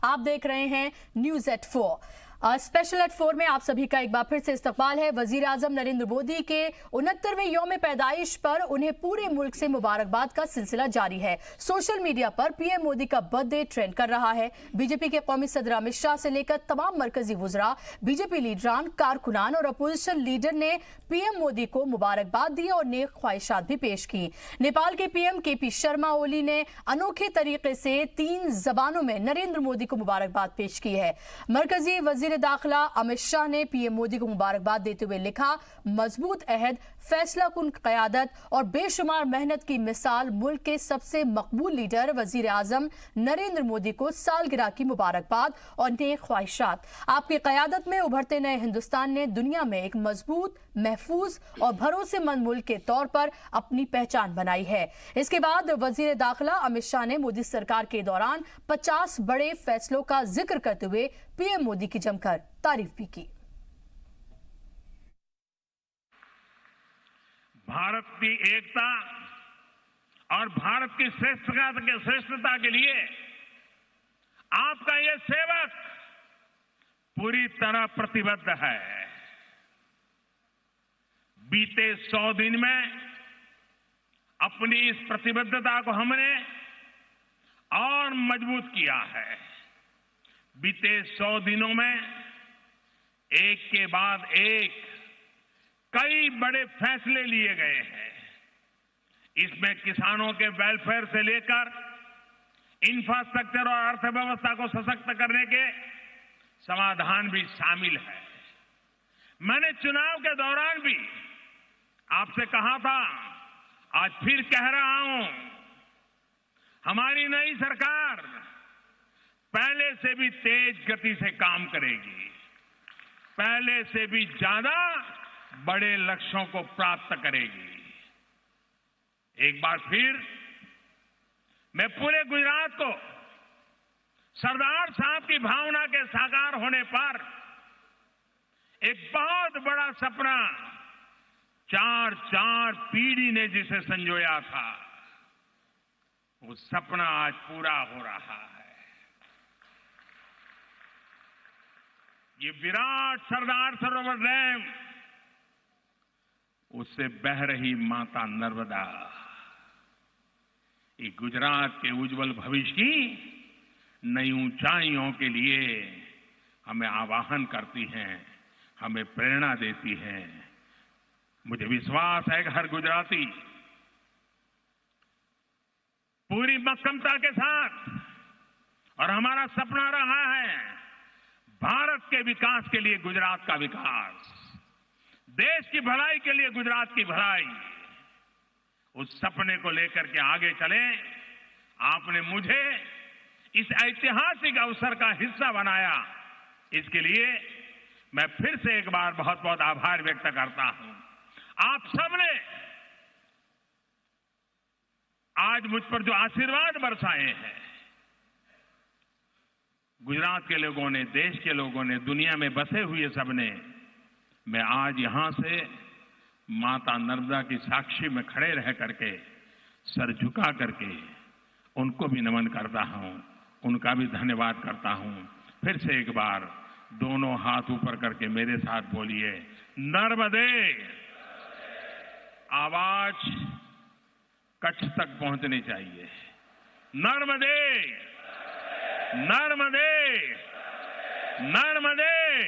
आप देख रहे हैं न्यूज एट 4। स्पेशल एट 4 में आप सभी का एक बार फिर से इस्तकबाल है। वजीर आजम नरेंद्र मोदी के 69वें यौम पैदाइश पर उन्हें पूरे मुल्क से मुबारकबाद का सिलसिला जारी है। सोशल मीडिया पर पीएम मोदी का बर्थडे ट्रेंड कर रहा है। बीजेपी के कौमी सदर अमित शाह से लेकर तमाम मरकजी वुज़रा, बीजेपी लीडरान, कारकुनान और अपोजिशन लीडर ने पीएम मोदी को मुबारकबाद दी और नेक ख्वाहिशात भी पेश की। नेपाल के पीएम केपी शर्मा ओली ने अनोखे तरीके से 3 जबानों में नरेंद्र मोदी को मुबारकबाद पेश की है। मरकजी वजीर दाखिला अमित शाह ने पीएम मोदी को मुबारकबाद देते हुए लिखा, मजबूत अहद, फैसला कुन क़यादत और बेशुमार मेहनत की मिसाल मुल्क के सबसे मकबूल लीडर वजीर आजम नरेंद्र मोदी को सालगिरह की मुबारकबाद और नेक ख्वाहिशात। आपकी क़यादत में उभरते नए हिंदुस्तान ने दुनिया में एक मजबूत, महफूज और भरोसेमंद मुल्क के तौर पर अपनी पहचान बनाई है। इसके बाद वजीर दाखिला अमित शाह ने मोदी सरकार के दौरान 50 बड़े फैसलों का जिक्र करते हुए पीएम मोदी की जमकर तारीफ भी की। भारत की एकता और भारत की श्रेष्ठता के लिए आपका ये सेवक पूरी तरह प्रतिबद्ध है। बीते 100 दिन में अपनी इस प्रतिबद्धता को हमने और मजबूत किया है। बीते 100 दिनों में एक के बाद एक कई बड़े फैसले लिए गए हैं। इसमें किसानों के वेलफेयर से लेकर इंफ्रास्ट्रक्चर और अर्थव्यवस्था को सशक्त करने के समाधान भी शामिल है। मैंने चुनाव के दौरान भी आपसे कहा था, आज फिर कह रहा हूं, हमारी नई सरकार पहले से भी तेज गति से काम करेगी, पहले से भी ज्यादा बड़े लक्ष्यों को प्राप्त करेगी। एक बार फिर मैं पूरे गुजरात को सरदार साहब की भावना के साकार होने पर एक बहुत बड़ा सपना 4 पीढ़ी ने जिसे संजोया था, वो सपना आज पूरा हो रहा है। ये विराट सरदार सरोवर डैम, उससे बह रही माता नर्मदा, ये गुजरात के उज्जवल भविष्य की नई ऊंचाइयों के लिए हमें आवाहन करती हैं, हमें प्रेरणा देती हैं। मुझे विश्वास है कि हर गुजराती पूरी मक्कमता के साथ, और हमारा सपना रहा है भारत के विकास के लिए गुजरात का विकास, देश की भलाई के लिए गुजरात की भलाई, उस सपने को लेकर के आगे चलें। आपने मुझे इस ऐतिहासिक अवसर का हिस्सा बनाया, इसके लिए मैं फिर से एक बार बहुत बहुत आभार व्यक्त करता हूं। आप सबने आज मुझ पर जो आशीर्वाद बरसाए हैं, गुजरात के लोगों ने, देश के लोगों ने, दुनिया में बसे हुए सबने, मैं आज यहां से माता नर्मदा की साक्षी में खड़े रह करके सर झुका करके उनको भी नमन करता हूं, उनका भी धन्यवाद करता हूं। फिर से एक बार दोनों हाथ ऊपर करके मेरे साथ बोलिए, नर्मदे। आवाज कच्छ तक पहुंचनी चाहिए। नर्मदे, नर्मदे, नर्मदे।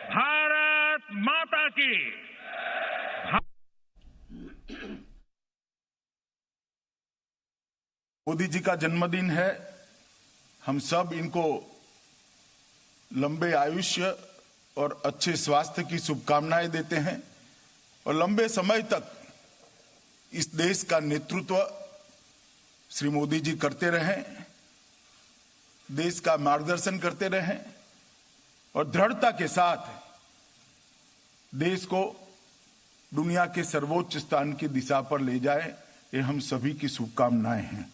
भारत माता की। मोदी जी का जन्मदिन है। हम सब इनको लंबे आयुष्य और अच्छे स्वास्थ्य की शुभकामनाएं देते हैं और लंबे समय तक इस देश का नेतृत्व श्री मोदी जी करते रहें, देश का मार्गदर्शन करते रहें और दृढ़ता के साथ देश को दुनिया के सर्वोच्च स्थान की दिशा पर ले जाए, ये हम सभी की शुभकामनाएं हैं।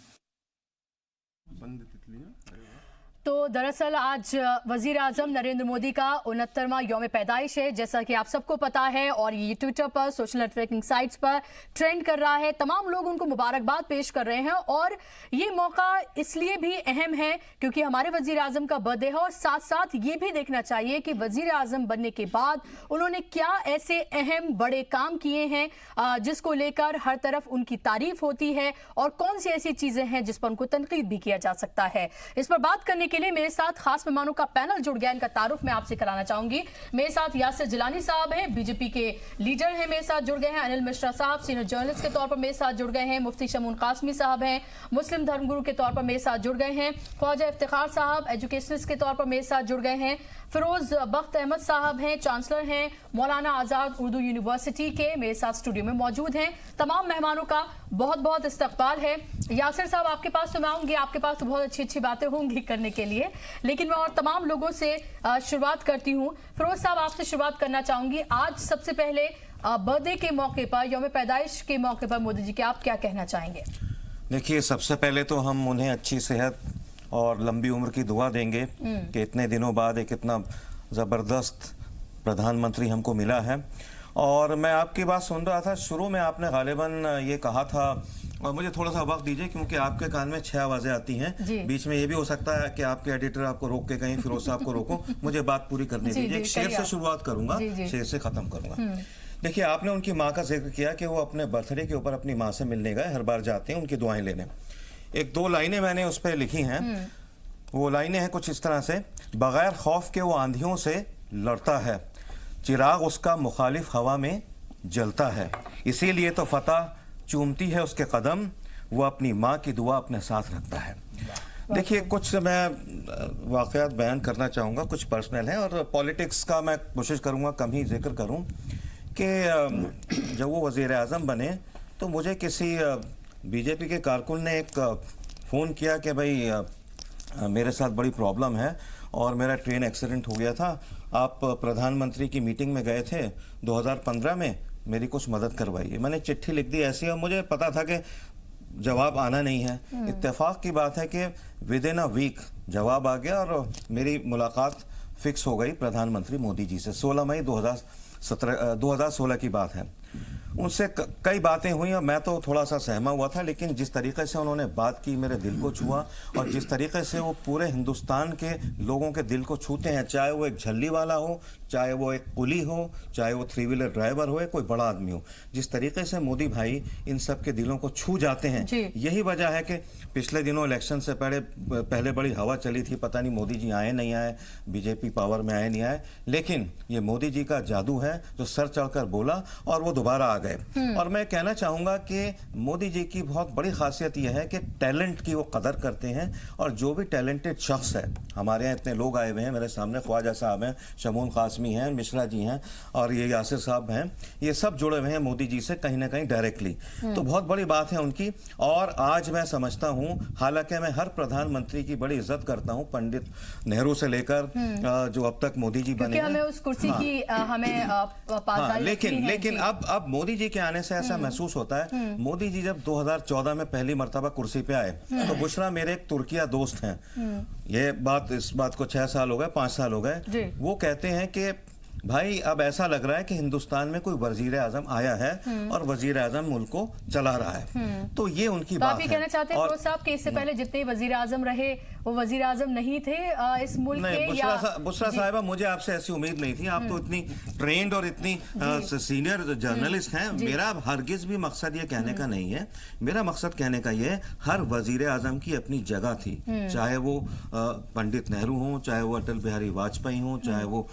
तो दरअसल आज वजीर आजम नरेंद्र मोदी का 69वां यौम पैदाइश है, जैसा कि आप सबको पता है, और ये ट्विटर पर, सोशल नेटवर्किंग साइट्स पर ट्रेंड कर रहा है। तमाम लोग उनको मुबारकबाद पेश कर रहे हैं और ये मौका इसलिए भी अहम है क्योंकि हमारे वजीर आजम का बर्थडे है, और साथ साथ ये भी देखना चाहिए कि वजीर आजम बनने के बाद उन्होंने क्या ऐसे अहम बड़े काम किए हैं जिसको लेकर हर तरफ उनकी तारीफ होती है, और कौन सी ऐसी चीजें हैं जिस पर उनको तनकीद भी किया जा सकता है। इस पर बात करने के लिए मेरे साथ खास मेहमानों का पैनल जुड़ गया, इनका तारुफ मैं आपसे कराना चाहूंगी। मेरे साथ यासिर जिलानी साहब हैं, बीजेपी के लीडर हैं, मेरे साथ जुड़ गए हैं। अनिल मिश्रा साहब सीनियर जर्नलिस्ट के तौर पर मेरे साथ जुड़ गए हैं। मुफ्ती शमून कासमी साहब हैं, मुस्लिम धर्मगुरु के तौर पर मेरे साथ जुड़ गए हैं। ख्वाजा इफ्तिखार साहब एजुकेशनिस्ट के तौर पर मेरे साथ जुड़ गए हैं। फिरोज बख्त अहमद साहब हैं, चांसलर हैं मौलाना आजाद उर्दू यूनिवर्सिटी के, मेरे साथ स्टूडियो में मौजूद हैं। तमाम मेहमानों का बहुत बहुत इस्तकबाल है। यासिर साहब, आपके पास तो मैं आऊंगी, आपके पास तो बहुत अच्छी अच्छी बातें होंगी करने के लिए, लेकिन मैं और तमाम लोगों से शुरुआत करती हूँ। फिरोज साहब, आपसे शुरुआत करना चाहूंगी। आज सबसे पहले बर्थडे के मौके पर, यौम पैदाइश के मौके पर मोदी जी के आप क्या कहना चाहेंगे? देखिए, सबसे पहले तो हम उन्हें अच्छी सेहत और लंबी उम्र की दुआ देंगे कि इतने दिनों बाद एक इतना ज़बरदस्त प्रधानमंत्री हमको मिला है। और मैं आपकी बात सुन रहा था, शुरू में आपने गालिबन ये कहा था, और मुझे थोड़ा सा वक्त दीजिए क्योंकि आपके कान में 6 आवाजें आती हैं, बीच में ये भी हो सकता है कि आपके एडिटर आपको रोक के कहीं फिरोज साहब को रोको। मुझे बात पूरी करने दीजिए। एक शेर से शुरुआत करूंगा, शेर से खत्म करूंगा। देखिए, आपने उनकी माँ का जिक्र किया कि वो अपने बर्थडे के ऊपर अपनी माँ से मिलने गए, हर बार जाते हैं उनकी दुआएं लेने। एक दो लाइनें मैंने उस पर लिखी हैं। वो लाइनें हैं कुछ इस तरह से: बगैर खौफ के वो आंधियों से लड़ता है, चिराग उसका मुखालिफ हवा में जलता है, इसीलिए तो फतह चूमती है उसके कदम, वो अपनी माँ की दुआ अपने साथ रखता है। देखिए, कुछ मैं वाक़यात बयान करना चाहूँगा, कुछ पर्सनल हैं, और पॉलिटिक्स का मैं कोशिश करूँगा कम ही जिक्र करूँ। कि जब वो वज़ीर आज़म बने तो मुझे किसी बीजेपी के कारकुन ने एक फ़ोन किया कि भाई मेरे साथ बड़ी प्रॉब्लम है और मेरा ट्रेन एक्सीडेंट हो गया था, आप प्रधानमंत्री की मीटिंग में गए थे 2015 में, मेरी कुछ मदद करवाइए। मैंने चिट्ठी लिख दी ऐसी, और मुझे पता था कि जवाब आना नहीं है। इत्तेफाक की बात है कि विद इन अ वीक जवाब आ गया और मेरी मुलाकात फिक्स हो गई प्रधानमंत्री मोदी जी से। 16 मई 2016 की बात है। उनसे कई बातें हुई और मैं तो थोड़ा सा सहमा हुआ था, लेकिन जिस तरीके से उन्होंने बात की मेरे दिल को छुआ, और जिस तरीके से वो पूरे हिंदुस्तान के लोगों के दिल को छूते हैं, चाहे वो एक झल्ली वाला हो, चाहे वो एक कुली हो, चाहे वो 3 व्हीलर ड्राइवर हो, कोई बड़ा आदमी हो, जिस तरीके से मोदी भाई इन सब के दिलों को छू जाते हैं। यही वजह है कि पिछले दिनों इलेक्शन से पहले बड़ी हवा चली थी, पता नहीं मोदी जी आए नहीं आए, बीजेपी पावर में आए नहीं आए, लेकिन ये मोदी जी का जादू है जो सर चढ़कर बोला और वो दोबारा आ गए। और मैं कहना चाहूंगा कि मोदी जी की बहुत बड़ी खासियत यह है कि टैलेंट की वो कदर करते हैं, और जो भी टैलेंटेड शख्स है, हमारे यहाँ इतने लोग आए हुए हैं, मेरे सामने ख्वाजा साहब हैं, शमून कासमी हैं, मिश्रा जी हैं, और ये यासिर साहब हैं, ये सब जुड़े हुए हैं मोदी जी से कहीं ना कहीं डायरेक्टली। तो बहुत बड़ी बात है उनकी। और आज मैं समझता हूँ, हालांकि मैं हर प्रधानमंत्री की बड़ी इज्जत करता हूँ, पंडित नेहरू से लेकर जो अब तक मोदी जी बने हैं, हमें उस कुर्सी की हमें लेकिन अब मोदी जी के आने से ऐसा महसूस होता है। मोदी जी जब 2014 में पहली मर्तबा कुर्सी पे आए तो बुशरा मेरे एक तुर्किया दोस्त हैं, इस बात को 6 साल हो गए, 5 साल हो गए, वो कहते हैं कि भाई अब ऐसा लग रहा है कि हिंदुस्तान में कोई वजीर आजम आया है और वजीर आजम मुल्क को चला रहा है। तो ये उनकी बात है। आप ये कहना चाहते हैं साहब कि इससे पहले जितने वजीर आजम रहे वो वजीर आजम नहीं थे इस मुल्क के? बुशरा साहिबा, मुझे आपसे ऐसी उम्मीद नहीं थी। आप तो इतनी ट्रेंड और इतनी सीनियर जर्नलिस्ट हैं। मेरा हरगिज भी मकसद ये कहने का नहीं है। मेरा मकसद कहने का ये है, हर वजीर आजम की अपनी जगह थी, चाहे वो पंडित नेहरू हो, चाहे वो अटल बिहारी वाजपेयी हो, चाहे वो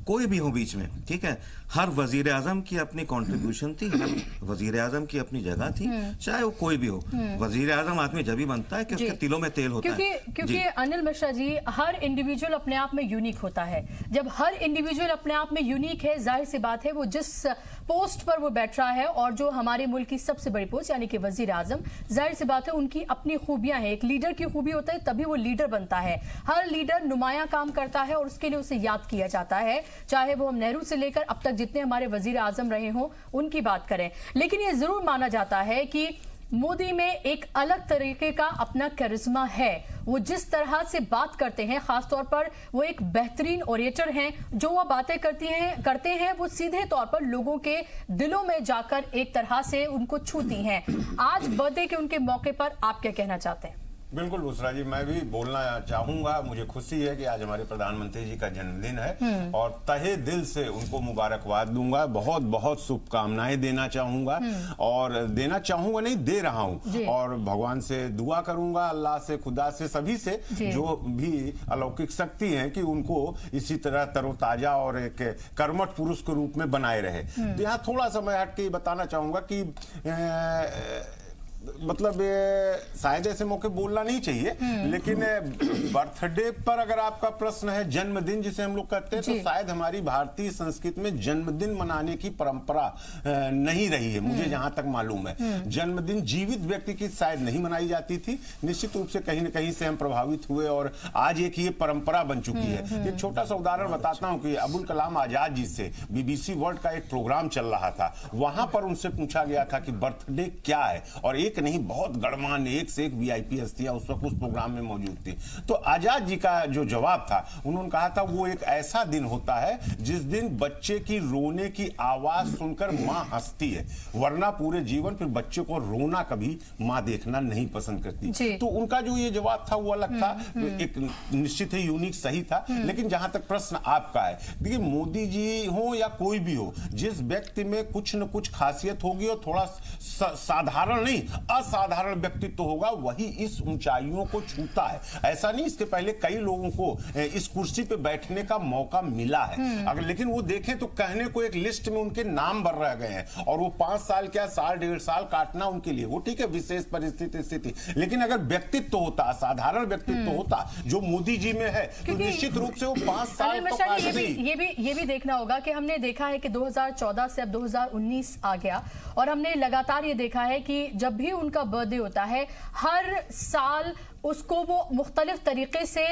कोई भी हो बीच में, ठीक है। हर वजीर आजम की अपनी कंट्रीब्यूशन थी, हर वजीर आजम की अपनी जगह थी, चाहे वो कोई भी हो। वजीर आजम आदमी जब ही बनता है कि उसके तिलों में तेल होता है। क्योंकि अनिल मिश्रा जी, हर इंडिविजुअल अपने आप में यूनिक होता है। जब हर इंडिविजुअल अपने आप में यूनिक है, जाहिर सी बात है वो जिस पोस्ट पर वो बैठ रहा है, और जो हमारे मुल्क की सबसे बड़ी पोस्ट यानी कि वजीर आजम, जाहिर सी बात है उनकी अपनी खूबियां हैं। एक लीडर की खूबी होता है, तभी वो लीडर बनता है। हर लीडर नुमाया काम करता है और उसके लिए उसे याद किया जाता है, चाहे वो हम नेहरू से लेकर अब तक जितने हमारे वजीर आजम रहे हों उनकी बात करें। लेकिन ये जरूर माना जाता है कि मोदी में एक अलग तरीके का अपना करिश्मा है। वो जिस तरह से बात करते हैं, खासतौर पर वो एक बेहतरीन ओरेटर हैं। जो वो बातें करते हैं वो सीधे तौर पर लोगों के दिलों में जाकर एक तरह से उनको छूती हैं। आज बर्थडे के उनके मौके पर आप क्या कहना चाहते हैं? बिल्कुल बुसरा जी, मैं भी बोलना चाहूंगा। मुझे खुशी है कि आज हमारे प्रधानमंत्री जी का जन्मदिन है और तहे दिल से उनको मुबारकबाद दूंगा, बहुत बहुत शुभकामनाएं देना चाहूंगा और देना चाहूंगा नहीं, दे रहा हूं और भगवान से दुआ करूंगा, अल्लाह से, खुदा से, सभी से जो भी अलौकिक शक्ति है कि उनको इसी तरह तरोताजा और एक कर्मठ पुरुष के रूप में बनाए रहे। तो यहाँ थोड़ा सा मैं हट के बताना चाहूंगा कि मतलब शायद ऐसे मौके बोलना नहीं चाहिए, लेकिन बर्थडे पर अगर आपका प्रश्न है, जन्मदिन जिसे हम लोग करते हैं, तो शायद हमारी भारतीय संस्कृति में जन्मदिन मनाने की परंपरा नहीं रही है, मुझे जहां तक मालूम है। जन्मदिन जीवित व्यक्ति की शायद नहीं मनाई जाती थी। निश्चित रूप से कहीं न कहीं से हम प्रभावित हुए और आज एक ये परंपरा बन चुकी है। एक छोटा सा उदाहरण बताता हूं कि अबुल कलाम आजाद जी से BBC वर्ल्ड का एक प्रोग्राम चल रहा था, वहां पर उनसे पूछा गया था कि बर्थडे क्या है, और एक नहीं बहुत गणमान्य एक से एक VIP हस्तियां उस वक्त उस प्रोग्राम में मौजूद थी। तो आजाद जी का जो जवाब था, उन्होंने कहा था वो एक ऐसा दिन होता है जिस दिन बच्चे की रोने की आवाज सुनकर मां हंसती है, वरना पूरे जीवन फिर बच्चे को रोना कभी मां देखना नहीं पसंद करती। तो उनका जो ये जवाब था वो अलग था, एक निश्चित ही यूनिक सही था। लेकिन जहां तक प्रश्न आपका है, देखिए मोदी जी हो या कोई भी हो, जिस व्यक्ति में कुछ न कुछ खासियत होगी और थोड़ा साधारण नहीं असाधारण व्यक्तित्व होगा, वही इस ऊंचाइयों को छूता है। ऐसा नहीं, इसके पहले कई लोगों को इस कुर्सी पे बैठने का मौका मिला है, अगर लेकिन वो देखें तो कहने को एक लिस्ट में उनके नाम भर रह गए हैं और वो 5 साल क्या साल 1.5 साल काटना उनके लिए, वो ठीक है विशेष परिस्थिति स्थिति, लेकिन अगर व्यक्तित्व होता, साधारण व्यक्तित्व होता जो मोदी जी में है, तो निश्चित रूप से वो 5 साल तो ये भी देखना होगा कि हमने देखा है कि 2014 से अब 2019 आ गया और हमने लगातार ये देखा है कि जब भी उनका बर्थडे होता है, हर साल उसको वो मुख्तलिफ तरीके से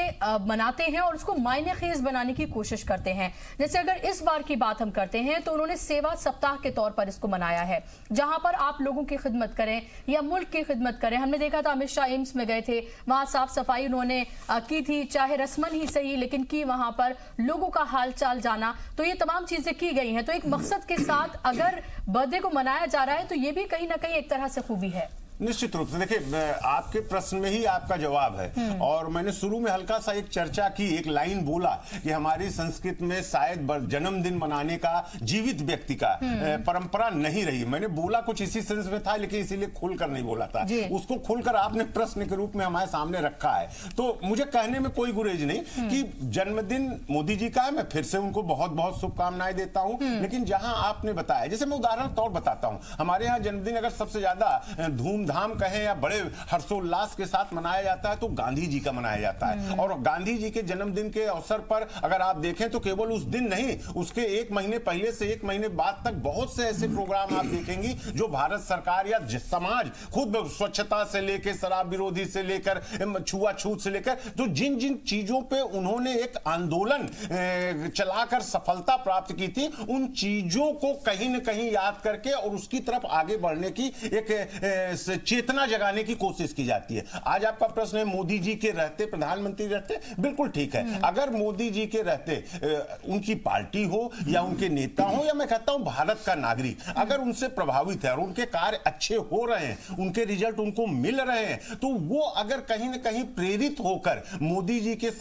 मनाते हैं और उसको मायने खेज बनाने की कोशिश करते हैं। जैसे अगर इस बार की बात हम करते हैं तो उन्होंने सेवा सप्ताह के तौर पर इसको मनाया है, जहां पर आप लोगों की खिदमत करें या मुल्क की खिदमत करें। हमने देखा था अमित शाह एम्स में गए थे, वहां साफ सफाई उन्होंने की थी, चाहे रस्मन ही सही, लेकिन की वहां पर लोगों का हाल चाल जाना। तो ये तमाम चीजें की गई हैं। तो एक मकसद के साथ अगर बर्थडे को मनाया जा रहा है तो ये भी कहीं ना कहीं एक तरह से खूबी है। निश्चित रूप से देखिए, आपके प्रश्न में ही आपका जवाब है और मैंने शुरू में हल्का सा एक चर्चा की, एक लाइन बोला कि हमारी संस्कृति में शायद जन्मदिन मनाने का जीवित व्यक्ति का परंपरा नहीं रही। मैंने बोला कुछ इसी सेंस में था, लेकिन इसीलिए खुलकर नहीं बोला था, उसको खुलकर आपने प्रश्न के रूप में हमारे सामने रखा है। तो मुझे कहने में कोई गुरेज नहीं कि जन्मदिन मोदी जी का है, मैं फिर से उनको बहुत बहुत शुभकामनाएं देता हूं। लेकिन जहां आपने बताया, जैसे मैं उदाहरण तौर बताता हूं, हमारे यहाँ जन्मदिन अगर सबसे ज्यादा धूमधाम कहें या बड़े हर्षोल्लास के साथ मनाया जाता है तो गांधी जी का मनाया जाता है। और गांधी जी के जन्मदिन के अवसर पर अगर आप देखें तो केवल उस दिन नहीं, उसके 1 महीने पहले से 1 महीने बाद तक बहुत से ऐसे प्रोग्राम आप देखेंगी जो भारत सरकार या समाज खुद, स्वच्छता से लेकर शराब विरोधी से लेकर छुआछूत से लेकर, तो जिन जिन चीजों पे उन्होंने एक आंदोलन चलाकर सफलता प्राप्त की थी, उन चीजों को कहीं न कहीं याद करके और उसकी तरफ आगे बढ़ने की एक चेतना जगाने की कोशिश की जाती है। आज आपका प्रश्न है मोदी जी के रहते, प्रधानमंत्री रहते, बिल्कुल ठीक है। अगर मोदी जी के रहते उनकी पार्टी हो या उनके नेता हो या मैं कहता हूं भारत का नागरिक अगर उनसे प्रभावित है और उनके कार्य अच्छे हो रहे हैं, उनके रिजल्ट उनको मिल रहे हैं, तो वो अगर कहीं ना कहीं प्रेरित होकर मोदी जी के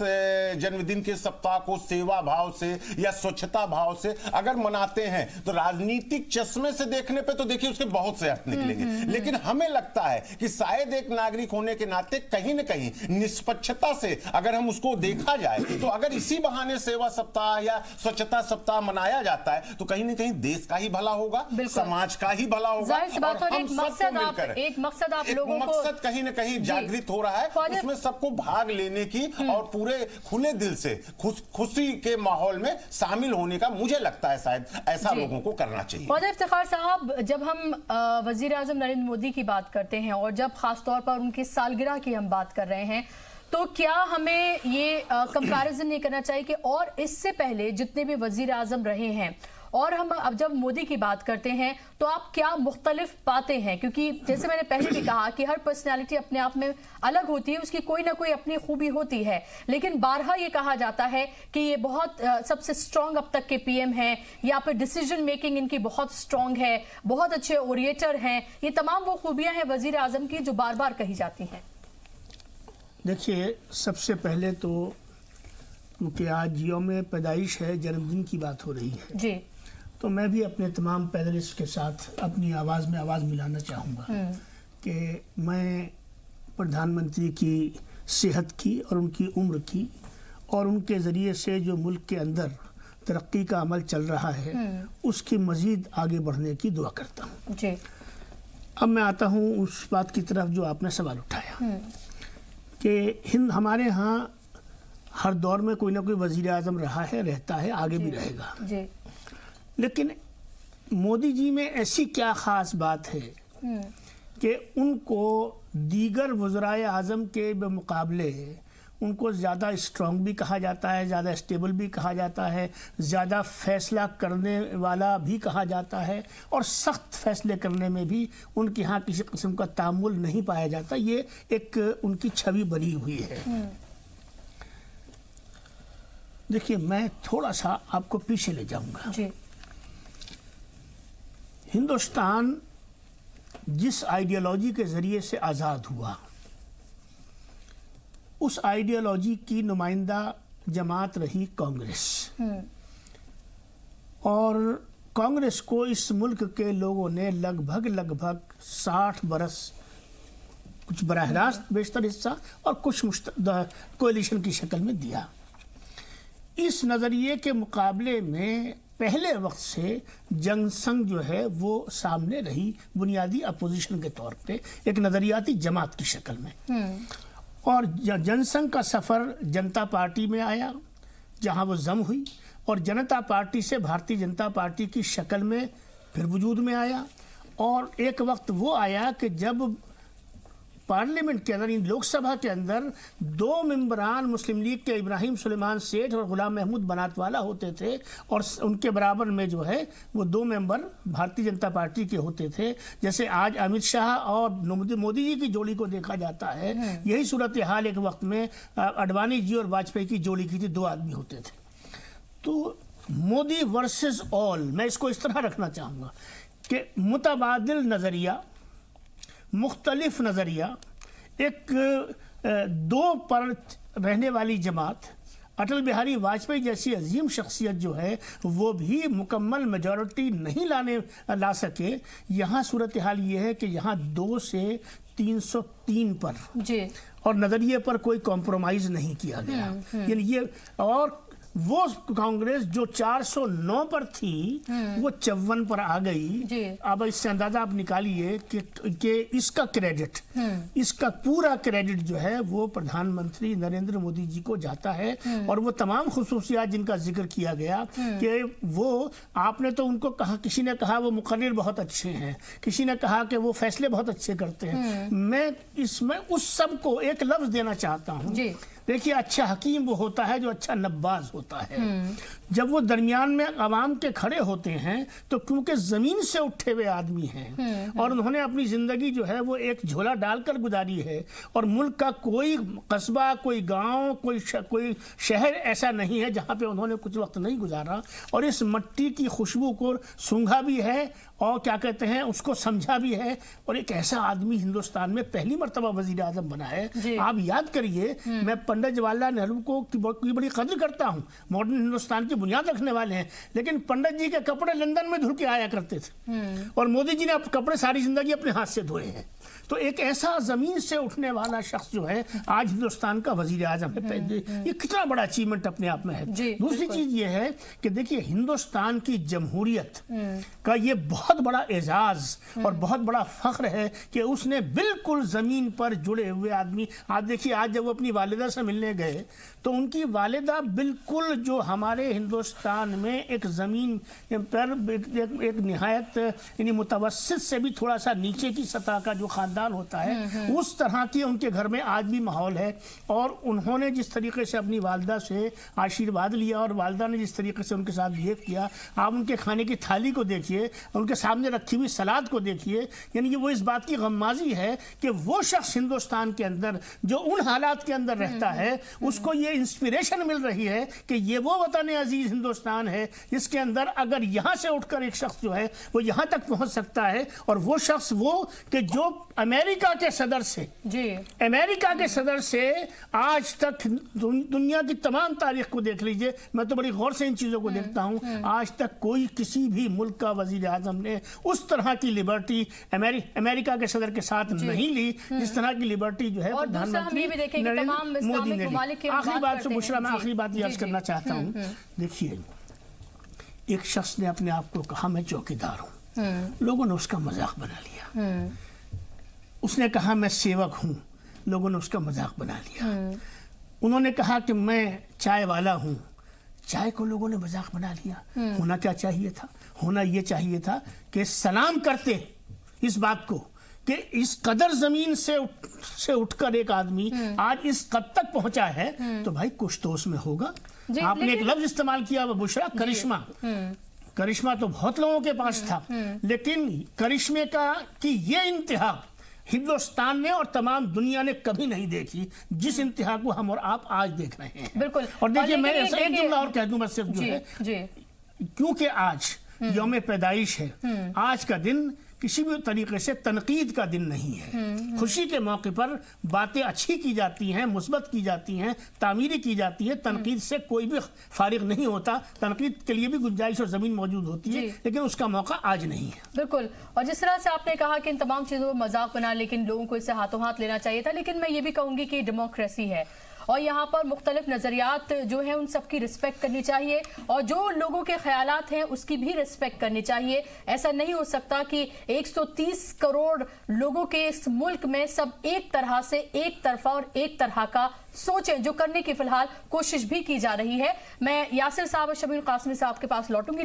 जन्मदिन के सप्ताह को सेवा भाव से या स्वच्छता भाव से अगर मनाते हैं, तो राजनीतिक चश्मे से देखने पे तो देखिए उसके बहुत से अर्थ निकलेंगे। लेकिन हमें लगता है कि शायद एक नागरिक होने के नाते कहीं न कहीं निष्पक्षता से अगर हम उसको देखा जाए, तो अगर इसी बहाने सेवा सप्ताह या स्वच्छता सप्ताह मनाया जाता है तो कहीं न कहीं देश का ही भला होगा, समाज का ही भला होगा। एक मकसद आप लोगों को, मकसद कहीं न कहीं जागृत हो रहा है, उसमें सबको भाग लेने की और पूरे खुले दिल से खुशी के माहौल में शामिल होने का मुझे लगता है शायद ऐसा लोगों को करना चाहिए। ख्वाजा इफ्तिखार साहब, जब हम वजीर आजम नरेंद्र मोदी की बात करते हैं और जब खासतौर पर उनकी सालगिरह की हम बात कर रहे हैं, तो क्या हमें ये कंपैरिजन नहीं करना चाहिए कि और इससे पहले जितने भी वजीर आजम रहे हैं और हम अब जब मोदी की बात करते हैं तो आप क्या मुख्तलिफ पाते हैं, क्योंकि जैसे मैंने पहले भी कहा कि हर पर्सनैलिटी अपने आप में अलग होती है, उसकी कोई ना कोई अपनी खूबी होती है, लेकिन बारहा ये कहा जाता है कि ये बहुत सबसे स्ट्रांग अब तक के पीएम हैं, या फिर डिसीजन मेकिंग इनकी बहुत स्ट्रांग है, बहुत अच्छे ओरिएटर हैं, ये तमाम वो खूबियां हैं वजीर आजम की जो बार बार कही जाती हैं। देखिए, सबसे पहले तो क्योंकि आज यौम पैदाइश है, जन्मदिन की बात हो रही है जी, तो मैं भी अपने तमाम पैनलिस्ट के साथ अपनी आवाज़ में आवाज़ मिलाना चाहूँगा कि मैं प्रधानमंत्री की सेहत की और उनकी उम्र की और उनके ज़रिए से जो मुल्क के अंदर तरक्की का अमल चल रहा है उसकी मज़ीद आगे बढ़ने की दुआ करता हूँ जी। अब मैं आता हूँ उस बात की तरफ जो आपने सवाल उठाया कि हमारे यहाँ हर दौर में कोई ना कोई वज़ीर आज़म रहा है, रहता है, आगे भी रहेगा जी। लेकिन मोदी जी में ऐसी क्या ख़ास बात है कि उनको दीगर वज़राए आज़म के मुकाबले उनको ज़्यादा स्ट्रॉन्ग भी कहा जाता है, ज़्यादा स्टेबल भी कहा जाता है, ज़्यादा फैसला करने वाला भी कहा जाता है और सख्त फैसले करने में भी उनके यहाँ किसी किस्म का तामुल नहीं पाया जाता। ये एक उनकी छवि बनी हुई है। देखिए, मैं थोड़ा सा आपको पीछे ले जाऊंगा जी। हिंदुस्तान जिस आइडियोलॉजी के ज़रिए से आज़ाद हुआ, उस आइडियोलॉजी की नुमाइंदा जमात रही कांग्रेस, और कांग्रेस को इस मुल्क के लोगों ने लगभग 60 बरस, कुछ बराह रास्त बेशतर हिस्सा और कुछ कोalition की शक्ल में दिया। इस नज़रिए के मुकाबले में पहले वक्त से जनसंघ जो है वो सामने रही, बुनियादी अपोजिशन के तौर पे एक नज़रियाती जमात की शक्ल में। और जनसंघ का सफ़र जनता पार्टी में आया जहां वो जम हुई, और जनता पार्टी से भारतीय जनता पार्टी की शक्ल में फिर वजूद में आया। और एक वक्त वो आया कि जब पार्लियामेंट के अंदर, लोकसभा के अंदर 2 मेंबरान मुस्लिम लीग के इब्राहिम सुलेमान सेठ और गुलाम महमूद बनातवाला होते थे, और उनके बराबर में जो है वो 2 मेंबर भारतीय जनता पार्टी के होते थे। जैसे आज अमित शाह और मोदी जी की जोड़ी को देखा जाता है, यही सूरत हाल एक वक्त में अडवाणी जी और वाजपेयी की जोड़ी की थी, 2 आदमी होते थे। तो मोदी वर्सेस ऑल, मैं इसको इस तरह रखना चाहूँगा कि मुतबादिल नज़रिया, मुख्तलिफ नज़रिया, एक 2 पर रहने वाली जमात, अटल बिहारी वाजपेयी जैसी अजीम शख्सियत जो है वो भी मुकम्मल मेजॉरिटी नहीं ला सके। यहाँ सूरत हाल ये है कि यहाँ 2 से 303 पर जी, और नज़रिए पर कोई कॉम्प्रोमाइज़ नहीं किया गया। यानी ये, और वो कांग्रेस जो 409 पर थी वो 54 पर आ गई। अब इससे अंदाजा आप निकालिए कि इसका क्रेडिट, इसका पूरा क्रेडिट जो है वो प्रधानमंत्री नरेंद्र मोदी जी को जाता है। और वो तमाम खुसूसियात जिनका जिक्र किया गया कि वो, आपने तो उनको कहा, किसी ने कहा वो मुकर्रिर बहुत अच्छे हैं, किसी ने कहा कि वो फैसले बहुत अच्छे करते हैं। मैं इसमें उस सब को एक लफ्ज देना चाहता हूँ। देखिए, अच्छा हकीम वो होता है जो अच्छा नब्बाज होता है। जब वो दरमियान में अवाम के खड़े होते हैं तो क्योंकि जमीन से उठे हुए आदमी हैं और उन्होंने अपनी जिंदगी जो है वो एक झोला डालकर गुजारी है, और मुल्क का कोई कस्बा, कोई गांव, कोई शहर ऐसा नहीं है जहां पे उन्होंने कुछ वक्त नहीं गुजारा, और इस मट्टी की खुशबू को सूंघा भी है और क्या कहते हैं उसको समझा भी है। और एक ऐसा आदमी हिंदुस्तान में पहली मर्तबा वजीर आजम बना है। आप याद करिए, मैं पंडित जवाहरलाल नेहरू को की बड़ी कदर करता हूँ, मॉडर्न हिंदुस्तान की बुनियाद रखने वाले हैं, लेकिन पंडित जी के कपड़े लंदन में धुल के आया करते थे और मोदी जी ने कपड़े सारी जिंदगी अपने हाथ से धोए हैं। तो एक ऐसा जमीन से उठने वाला शख्स जो है आज हिंदुस्तान का वजीर आजम है, ये कितना बड़ा अचीवमेंट अपने आप में है। दूसरी चीज ये है कि देखिए, हिंदुस्तान की जमहूरियत का ये बहुत बड़ा एजाज और बहुत बड़ा फख्र है कि उसने बिल्कुल जमीन पर जुड़े हुए आदमी, आप देखिए आज जब वो अपनी वालिदा से मिलने गए तो उनकी वालिदा बिल्कुल जो हमारे हिंदुस्तान में एक ज़मीन पर एक निहायत यानी मुतवस्सित से भी थोड़ा सा नीचे की सतह का जो ख़ानदान होता है उस तरह की उनके घर में आज भी माहौल है। और उन्होंने जिस तरीके से अपनी वालिदा से आशीर्वाद लिया और वालिदा ने जिस तरीके से उनके साथ बिहेव किया, आप उनके खाने की थाली को देखिए, उनके सामने रखी हुई सलाद को देखिए, यानी कि वो इस बात की गम्माज़ी है कि वो शख्स हिंदुस्तान के अंदर जो उन हालात के अंदर रहता है उसको ये इंस्पिरेशन मिल रही है कि ये वो वतन अजीज हिंदुस्तान है जिसके अंदर अगर यहाँ से उठकर एक शख्स जो है वो यहाँ तक पहुँच सकता है। और वो शख्स वो कि जो अमेरिका के सदर से आज तक दुनिया की तमाम तारीख को देख लीजिए, मैं तो बड़ी गौर से इन चीज़ों को देखता हूँ, आज तक कोई किसी भी मुल्क का वजीर आजम ने उस तरह की लिबर्टी अमेरिका के सदर के साथ नहीं ली जिस तरह की लिबर्टी जो है प्रधानमंत्री नरेंद्र मोदी ने ली। आखिरी बात से बुशरा, मैं आखिरी बात याद करना चाहता हूँ। देखिए, एक शख्स ने अपने आप को कहा मैं चौकीदार हूँ, लोगों ने उसका मजाक बना लिया। उसने कहा मैं सेवक हूँ, लोगों ने उसका मजाक बना लिया। उन्होंने कहा कि मैं चाय वाला हूँ, चाय को लोगों ने मजाक बना लिया। होना क्या चाहिए था? होना ये चाहिए था कि सलाम करते इस बात को कि इस कदर जमीन से उठकर एक आदमी आज इस कद तक पहुंचा है तो भाई कुछ तो उसमें होगा। आपने एक लफ्ज इस्तेमाल किया बुशरा, करिश्मा। करिश्मा तो बहुत लोगों के पास था, लेकिन करिश्मे का कि ये इंतहा हिंदुस्तान ने और तमाम दुनिया ने कभी नहीं देखी जिस इंतहा को हम और आप आज देख रहे हैं। बिल्कुल। और देखिए, मैं एक जुमला और कह दूं बस सिर्फ, जो है क्योंकि आज यौम पैदाइश है, आज का दिन किसी भी तरीके से तनकीद का दिन नहीं है। खुशी के मौके पर बातें अच्छी की जाती हैं, मुस्बत की जाती हैं, तामीरी की जाती है। तनकीद से कोई भी फारिग नहीं होता, तनकीद के लिए भी गुंजाइश और जमीन मौजूद होती है, लेकिन उसका मौका आज नहीं है। बिल्कुल। और जिस तरह से आपने कहा कि इन तमाम चीजों को मजाक बना, लेकिन लोगों को इससे हाथों हाथ लेना चाहिए था, लेकिन मैं ये भी कहूंगी कि डेमोक्रेसी है और यहाँ पर मुख्तलिफ नज़रियात जो है उन सबकी रिस्पेक्ट करनी चाहिए और जो लोगों के ख्यालात हैं उसकी भी रिस्पेक्ट करनी चाहिए। ऐसा नहीं हो सकता कि 130 करोड़ लोगों के इस मुल्क में सब एक तरह से एक तरफा और एक तरह का सोचें, जो करने की फिलहाल कोशिश भी की जा रही है। मैं यासिर साहब और शबीर कासमी साहब के पास लौटूंगी।